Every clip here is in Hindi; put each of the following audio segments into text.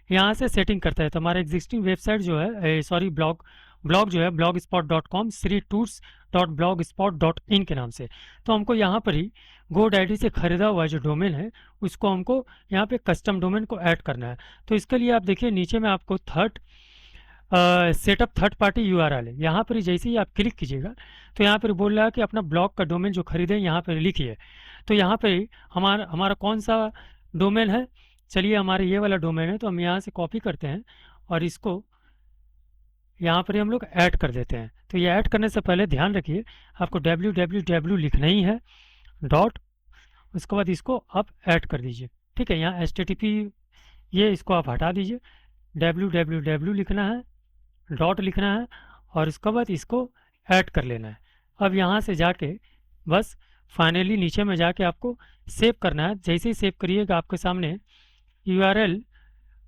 यहाँ से सेटिंग करता है। तो हमारा एग्जिस्टिंग वेबसाइट जो है, सॉरी ब्लॉग जो है blogspot.com sritours.blogspot.in के नाम से। तो हमको यहाँ पर ही GoDaddy से खरीदा हुआ जो डोमेन है उसको हमको यहाँ पे कस्टम डोमेन को ऐड करना है। तो इसके लिए आप देखिए नीचे में आपको सेटअप थर्ड पार्टी यूआरएल है। यहाँ पर जैसे ही आप क्लिक कीजिएगा तो यहाँ पर बोल रहा है कि अपना ब्लॉग का डोमेन जो खरीदे यहाँ पर लिखिए। तो यहाँ पे हमारा हमारा कौन सा डोमेन है, चलिए हमारे ये वाला डोमेन है। तो हम यहाँ से कॉपी करते हैं और इसको यहाँ पर ही हम लोग ऐड कर देते हैं। तो ये ऐड करने से पहले ध्यान रखिए आपको www लिखना ही है, डॉट, उसके बाद इसको आप ऐड कर दीजिए। ठीक है, यहाँ HTTP ये इसको आप हटा दीजिए, www लिखना है, डॉट लिखना है और उसके बाद इसको ऐड कर लेना है। अब यहाँ से जाके बस फाइनली नीचे में जाके आपको सेव करना है। जैसे ही सेव करिएगा आपके सामने URL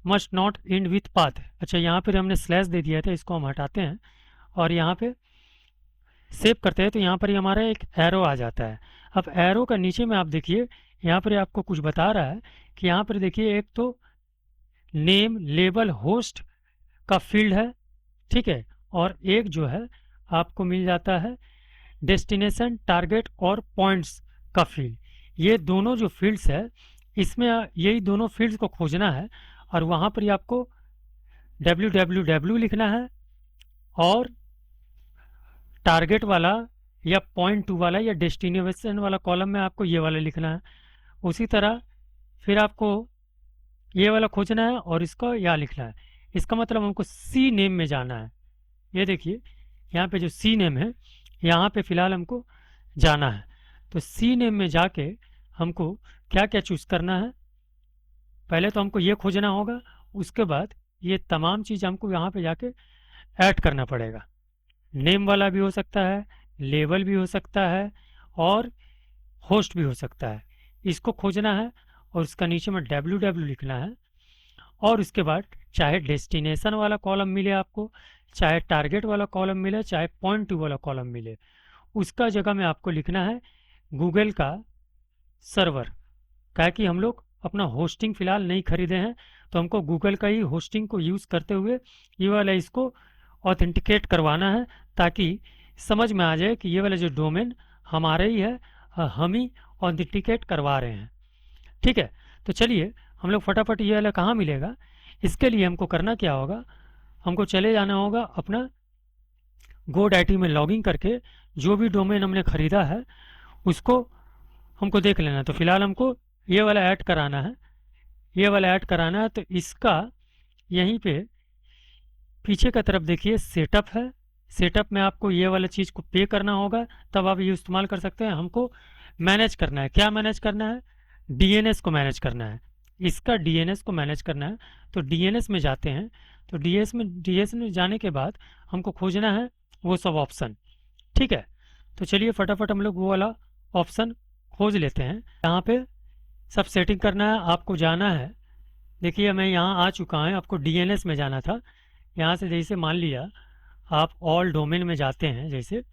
must not and with path. अच्छा, यहाँ पर हमने स्लैश दे दिया था, इसको हम हटाते हैं और यहाँ पे सेव करते हैं। तो यहाँ पर ही हमारा एक एरो आ जाता है। अब एरो का नीचे में आप देखिए यहाँ पर आपको कुछ बता रहा है कि यहाँ पर देखिए एक तो नेम लेबल होस्ट का फील्ड है, ठीक है, और एक जो है आपको मिल जाता है डेस्टिनेशन टारगेट और पॉइंट्स का फील्ड। ये दोनों जो फील्ड्स है इसमें यही दोनों फील्ड्स को खोजना है और वहाँ पर ही आपको www लिखना है और टारगेट वाला या पॉइंट टू वाला या डेस्टिनेशन वाला कॉलम में आपको ये वाला लिखना है। उसी तरह फिर आपको ये वाला खोजना है और इसको यहाँ लिखना है। इसका मतलब हमको सी नेम में जाना है। ये देखिए यहाँ पे जो सी नेम है यहाँ पे फिलहाल हमको जाना है। तो सी नेम में जाके हमको क्या क्या चूज़ करना है, पहले तो हमको ये खोजना होगा, उसके बाद ये तमाम चीज़ हमको यहाँ पे जाके ऐड करना पड़ेगा। नेम वाला भी हो सकता है, लेबल भी हो सकता है और होस्ट भी हो सकता है। इसको खोजना है और उसका नीचे में www लिखना है और उसके बाद चाहे डेस्टिनेशन वाला कॉलम मिले आपको, चाहे टारगेट वाला कॉलम मिले, चाहे पॉइंट टू वाला कॉलम मिले, उसका जगह में आपको लिखना है गूगल का सर्वर। क्या कि हम लोग अपना होस्टिंग फ़िलहाल नहीं खरीदे हैं तो हमको गूगल का ही होस्टिंग को यूज़ करते हुए ये वाला इसको ऑथेंटिकेट करवाना है ताकि समझ में आ जाए कि ये वाला जो डोमेन हमारा ही है, हम ही ऑथेंटिकेट करवा रहे हैं। ठीक है, तो चलिए हम लोग फटाफट ये वाला कहाँ मिलेगा, इसके लिए हमको करना क्या होगा, हमको चले जाना होगा अपना GoDaddy में लॉगिन करके जो भी डोमेन हमने ख़रीदा है उसको हमको देख लेना है। तो फिलहाल हमको ये वाला ऐड कराना है, ये वाला ऐड कराना है। तो इसका यहीं पे पीछे का तरफ देखिए सेटअप है, सेटअप में आपको ये वाला चीज़ को पे करना होगा तब आप ये इस्तेमाल कर सकते हैं। हमको मैनेज करना है, क्या मैनेज करना है, DNS को मैनेज करना है, इसका DNS को मैनेज करना है। तो DNS में जाते हैं, तो DNS में जाने के बाद हमको खोजना है वो सब ऑप्शन। ठीक है, तो चलिए फटाफट हम लोग वो वाला ऑप्शन खोज लेते हैं। यहाँ पे सब सेटिंग करना है, आपको जाना है, देखिए मैं यहाँ आ चुका हूँ, आपको DNS में जाना था। यहाँ से जैसे मान लिया आप ऑल डोमेन में जाते हैं, जैसे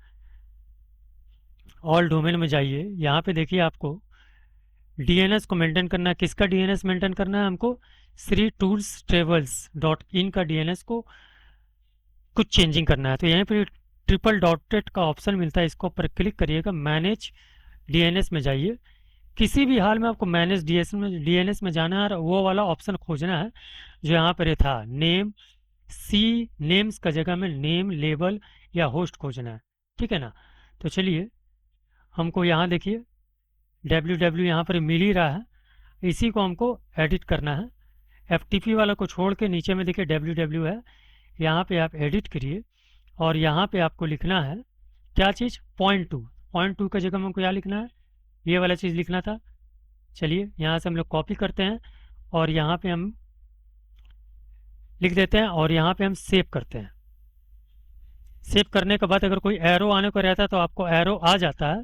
ऑल डोमेन में जाइए, यहाँ पे देखिए आपको DNS को मेंटेन करना है। किसका DNS मेंटेन करना है हमको, sritourstravels.in का DNS को कुछ चेंजिंग करना है। तो यहाँ पे ट्रिपल डॉटेड का ऑप्शन मिलता है, इसको ऊपर क्लिक करिएगा, मैनेज DNS में जाइए। किसी भी हाल में आपको मैनेज DNS में जाना है और वो वाला ऑप्शन खोजना है जो यहाँ पर था, नेम, सी नेम्स का जगह में नेम लेबल या होस्ट खोजना है। ठीक है ना, तो चलिए हमको यहाँ देखिए www यहाँ पर मिल ही रहा है, इसी को हमको एडिट करना है। FTP वाला को छोड़ के नीचे में देखिए www है, यहाँ पे आप एडिट करिए और यहाँ पे आपको लिखना है क्या चीज़, पॉइंट टू का जगह में हमको यहाँ लिखना है, ये वाला चीज़ लिखना था। चलिए यहाँ से हम लोग कॉपी करते हैं और यहाँ पे हम लिख देते हैं और यहाँ पे हम सेव करते हैं। सेव करने के बाद अगर कोई एरो आने को रहता है तो आपको एरो आ जाता है।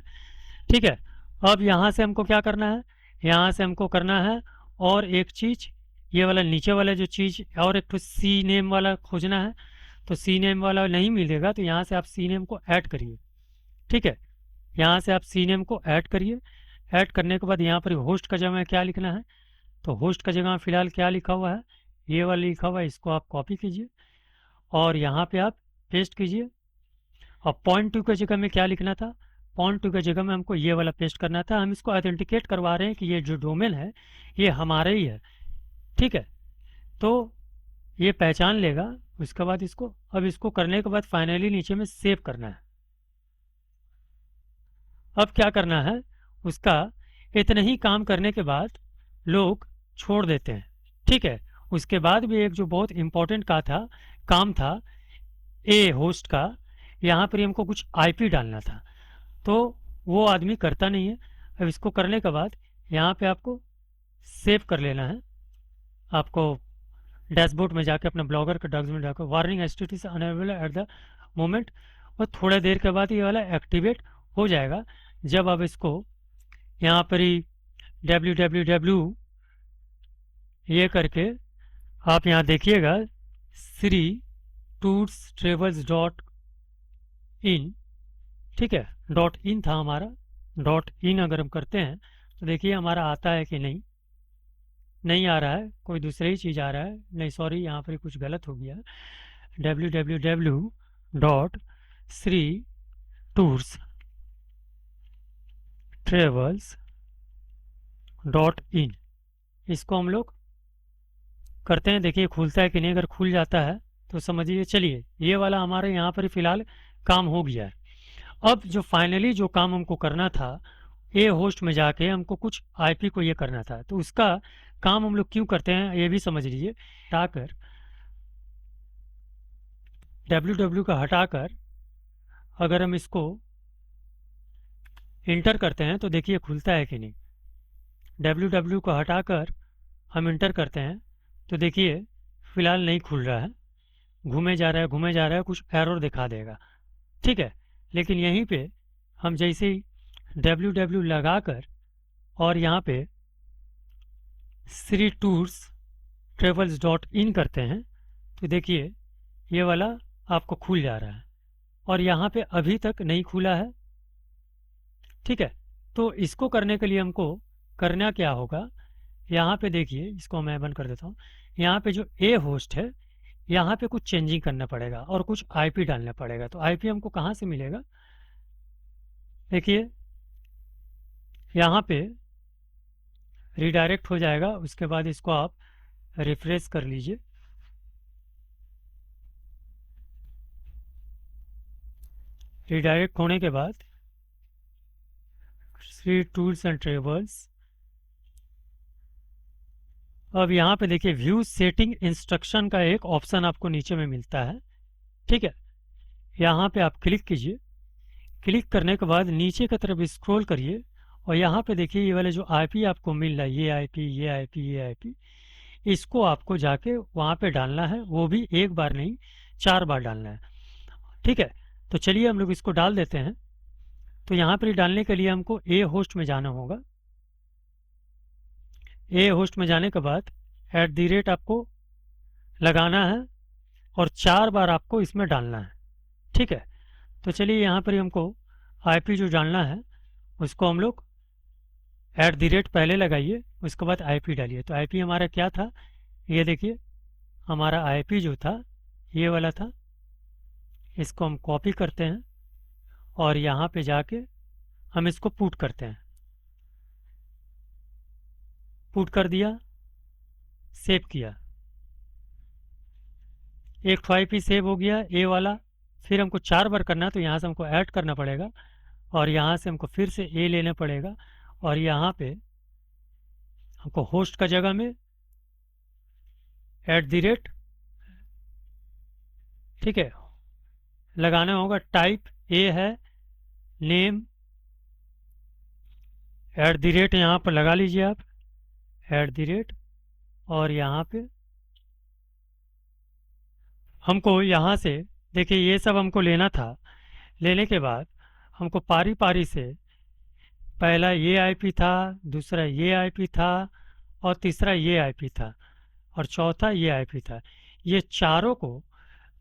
ठीक है, अब यहाँ से हमको क्या करना है, यहाँ से हमको करना है और एक चीज़, ये वाला नीचे वाला जो चीज़ और एक तो सी नेम वाला खोजना है। तो सी नेम वाला नहीं मिलेगा तो यहाँ से आप सी नेम को ऐड करिए। ठीक है, यहाँ से आप सी नेम को ऐड करिए। ऐड करने के बाद यहाँ पर होस्ट का जगह क्या लिखना है, तो होस्ट का जगह फ़िलहाल क्या लिखा हुआ है, ये वाला लिखा हुआ है, इसको आप कॉपी कीजिए और यहाँ पे आप पेस्ट कीजिए। और पॉइंट टू की जगह में क्या लिखना था, पॉइंट टू की जगह में हमको ये वाला पेस्ट करना था। हम इसको ऑथेंटिकेट करवा रहे हैं कि ये जो डोमेन है ये हमारा ही है, ठीक है। तो ये पहचान लेगा। उसके बाद इसको, अब इसको करने के बाद फाइनली नीचे में सेव करना है। अब क्या करना है, उसका इतने ही काम करने के बाद लोग छोड़ देते हैं, ठीक है। उसके बाद भी एक जो बहुत इम्पोर्टेंट काम था ए होस्ट का, यहाँ पर हमको कुछ आईपी डालना था, तो वो आदमी करता नहीं है। अब इसको करने के बाद यहाँ पे आपको सेव कर लेना है। आपको डैशबोर्ड में जाके अपने ब्लॉगर के डॉक्यूमेंट में जाकर वार्निंग एसटीटी से अनेबल एट द मोमेंट, और थोड़ा देर के बाद ये वाला एक्टिवेट हो जाएगा। जब आप इसको यहाँ पर ही www ये करके आप यहाँ देखिएगा Shri tours travels dot in, ठीक है। डॉट इन था हमारा, डॉट इन अगर हम करते हैं तो देखिए हमारा आता है कि नहीं, नहीं आ रहा है, कोई दूसरी ही चीज़ आ रहा है। नहीं सॉरी, यहाँ पर कुछ गलत हो गया। www dot Shri tours travels dot in, इसको हम लोग करते हैं। देखिए खुलता है कि नहीं, अगर खुल जाता है तो समझिए चलिए ये वाला हमारे यहाँ पर फिलहाल काम हो गया है। अब जो फाइनली जो काम हमको करना था, ए होस्ट में जाके हमको कुछ आईपी को ये करना था, तो उसका काम हम लोग क्यों करते हैं ये भी समझ लीजिए। हटाकर www का हटाकर अगर हम इसको इंटर करते हैं तो देखिए खुलता है कि नहीं। www को हटाकर हम इंटर करते हैं तो देखिए फिलहाल नहीं खुल रहा है, घूमे जा रहा है घूमे जा रहा है, कुछ एरर दिखा देगा, ठीक है। लेकिन यहीं पे हम जैसे ही www लगाकर और यहाँ पे Shri tours travels dot in करते हैं तो देखिए ये वाला आपको खुल जा रहा है, और यहाँ पे अभी तक नहीं खुला है, ठीक है। तो इसको करने के लिए हमको करना क्या होगा, यहाँ पे देखिए, इसको मैं बंद कर देता हूँ। यहाँ पे जो ए होस्ट है यहाँ पे कुछ चेंजिंग करना पड़ेगा और कुछ आईपी डालना पड़ेगा। तो आईपी हमको कहाँ से मिलेगा, देखिए यहाँ पे रिडायरेक्ट हो जाएगा। उसके बाद इसको आप रिफ्रेश कर लीजिए। रिडायरेक्ट होने के बाद श्री टूल्स एंड ट्रेवल्स, अब यहाँ पे देखिए व्यू सेटिंग इंस्ट्रक्शन का एक ऑप्शन आपको नीचे में मिलता है, ठीक है। यहाँ पे आप क्लिक कीजिए। क्लिक करने के बाद नीचे की तरफ स्क्रॉल करिए और यहाँ पे देखिए ये वाले जो आईपी आपको मिल रहा है, ये आईपी ये आईपी ये आईपी, इसको आपको जाके वहाँ पे डालना है। वो भी एक बार नहीं 4 बार डालना है, ठीक है। तो चलिए हम लोग इसको डाल देते हैं। तो यहाँ पर डालने के लिए हमको ए होस्ट में जाना होगा। ए होस्ट में जाने के बाद @ आपको लगाना है और 4 बार आपको इसमें डालना है, ठीक है। तो चलिए यहाँ पर हमको आईपी जो डालना है उसको हम लोग @ पहले लगाइए, उसके बाद आईपी डालिए। तो आईपी हमारा क्या था, ये देखिए हमारा आईपी जो था ये वाला था। इसको हम कॉपी करते हैं और यहाँ पे जाके हम इसको पुट करते हैं। पुट कर दिया, सेव किया, एक तो आईपी सेव हो गया ए वाला। फिर हमको 4 बार करना है तो यहाँ से हमको ऐड करना पड़ेगा और यहाँ से हमको फिर से ए लेना पड़ेगा और यहाँ पे हमको होस्ट का जगह में @ ठीक है लगाना होगा। टाइप ए है, नेम @ यहाँ पर लगा लीजिए आप @ और यहाँ पे हमको यहाँ से देखिए ये सब हमको लेना था। लेने के बाद हमको पारी पारी से पहला ये आईपी था, दूसरा ये आईपी था और तीसरा ये आईपी था और चौथा ये आईपी था। ये चारों को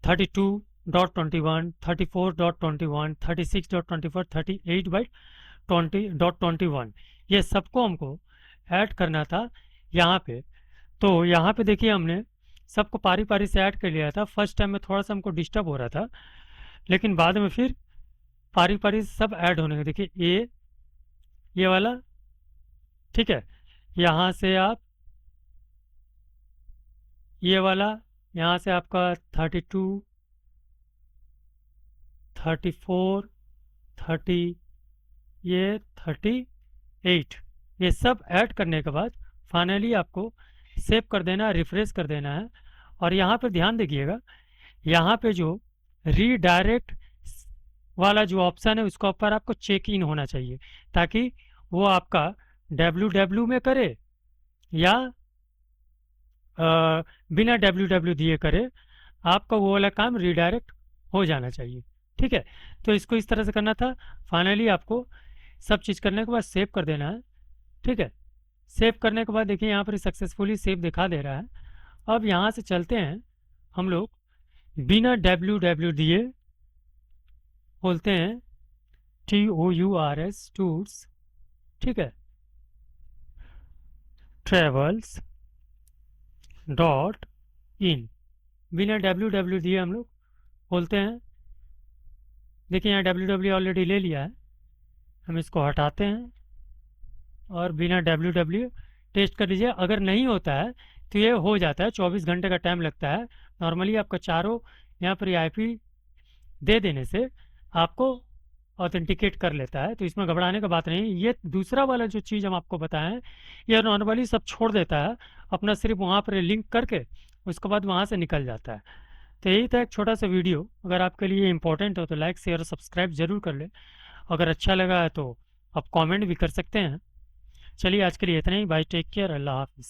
32.21, 34.21, 36.24, 38/20.21 ये सबको हमको ऐड करना था यहाँ पे। तो यहाँ पे देखिए हमने सबको पारी पारी से ऐड कर लिया था। फर्स्ट टाइम में थोड़ा सा हमको डिस्टर्ब हो रहा था, लेकिन बाद में फिर पारी पारी से सब ऐड होने लगे। देखिए ये वाला, ठीक है, यहाँ से आप ये वाला, यहाँ से आपका 32, 34, 30, ये 38, ये सब ऐड करने के बाद फाइनली आपको सेव कर देना है, रिफ्रेश कर देना है। और यहाँ पे ध्यान देखिएगा, यहाँ पे जो रीडायरेक्ट वाला जो ऑप्शन है उसका ऊपर आपको चेक इन होना चाहिए, ताकि वो आपका www में करे या बिना www दिए करे, आपका वो वाला काम रीडायरेक्ट हो जाना चाहिए। ठीक है, तो इसको इस तरह से करना था। फाइनली आपको सब चीज़ करने के बाद सेव कर देना है। ठीक है, सेव करने के बाद देखिए यहाँ पर सक्सेसफुली सेव दिखा दे रहा है। अब यहाँ से चलते हैं हम लोग, बिना www दिए बोलते हैं TOURS टूर्स, ठीक है, ट्रेवल्स डॉट इन। बिना www दिए हम लोग बोलते हैं। देखिए यहाँ www ऑलरेडी ले लिया है, हम इसको हटाते हैं और बिना www टेस्ट कर लीजिए। अगर नहीं होता है तो ये हो जाता है, 24 घंटे का टाइम लगता है। नॉर्मली आपका चारों यहाँ पर IP दे देने से आपको ऑथेंटिकेट कर लेता है, तो इसमें घबराने का बात नहीं। ये दूसरा वाला जो चीज़ हम आपको बताएं हैं, ये नॉर्मली सब छोड़ देता है अपना, सिर्फ वहाँ पर लिंक करके उसके बाद वहाँ से निकल जाता है। तो यही था एक छोटा सा वीडियो। अगर आपके लिए इंपॉर्टेंट हो तो लाइक शेयर और सब्सक्राइब जरूर कर ले। अगर अच्छा लगा है तो आप कमेंट भी कर सकते हैं। चलिए आज के लिए इतना ही, बाय, टेक केयर, अल्लाह हाफिज़।